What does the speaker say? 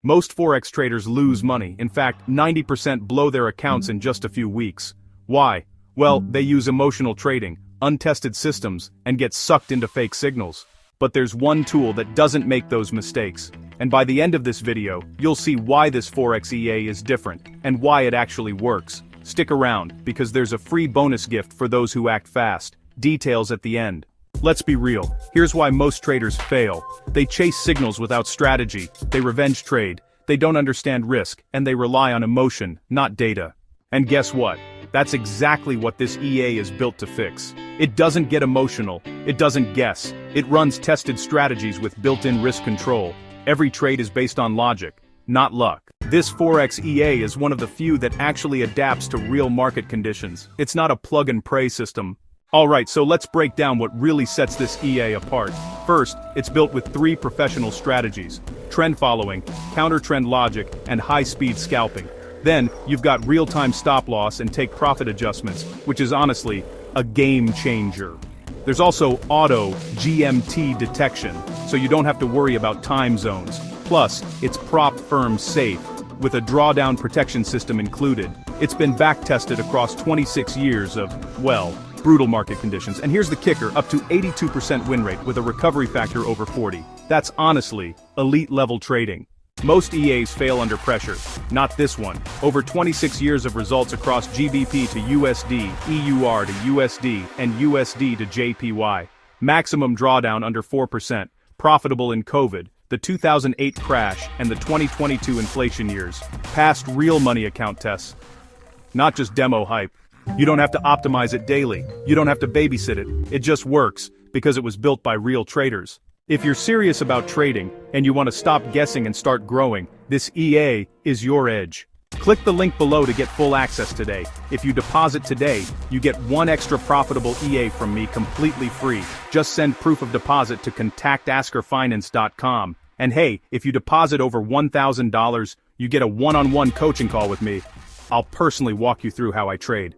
Most Forex traders lose money. In fact, 90% blow their accounts in just a few weeks. Why? Well, they use emotional trading, untested systems, and get sucked into fake signals. But there's one tool that doesn't make those mistakes. And by the end of this video, you'll see why this Forex EA is different, and why it actually works. Stick around, because there's a free bonus gift for those who act fast. Details at the end. Let's be real, here's why most traders fail. They chase signals without strategy, they revenge trade, they don't understand risk, and they rely on emotion, not data. And guess what? That's exactly what this EA is built to fix. It doesn't get emotional, it doesn't guess, it runs tested strategies with built-in risk control. Every trade is based on logic, not luck. This Forex EA is one of the few that actually adapts to real market conditions. It's not a plug-and-pray system. Alright, so let's break down what really sets this EA apart. First, it's built with 3 professional strategies: trend following, counter-trend logic, and high-speed scalping. Then, you've got real-time stop-loss and take-profit adjustments, which is honestly a game changer. There's also auto GMT detection, so you don't have to worry about time zones. Plus, it's prop firm safe, with a drawdown protection system included. It's been back-tested across 26 years of, well, brutal market conditions. And here's the kicker, up to 82% win rate with a recovery factor over 40. That's honestly elite-level trading. Most EAs fail under pressure. Not this one. Over 26 years of results across GBP to USD, EUR to USD, and USD to JPY. Maximum drawdown under 4%. Profitable in COVID, the 2008 crash, and the 2022 inflation years. Passed real money account tests. Not just demo hype. You don't have to optimize it daily. You don't have to babysit it. It just works, because it was built by real traders. If you're serious about trading, and you want to stop guessing and start growing, this EA is your edge. Click the link below to get full access today. If you deposit today, you get 1 extra profitable EA from me completely free. Just send proof of deposit to contactaskerfinance.com. And hey, if you deposit over $1,000, you get a one-on-one coaching call with me. I'll personally walk you through how I trade.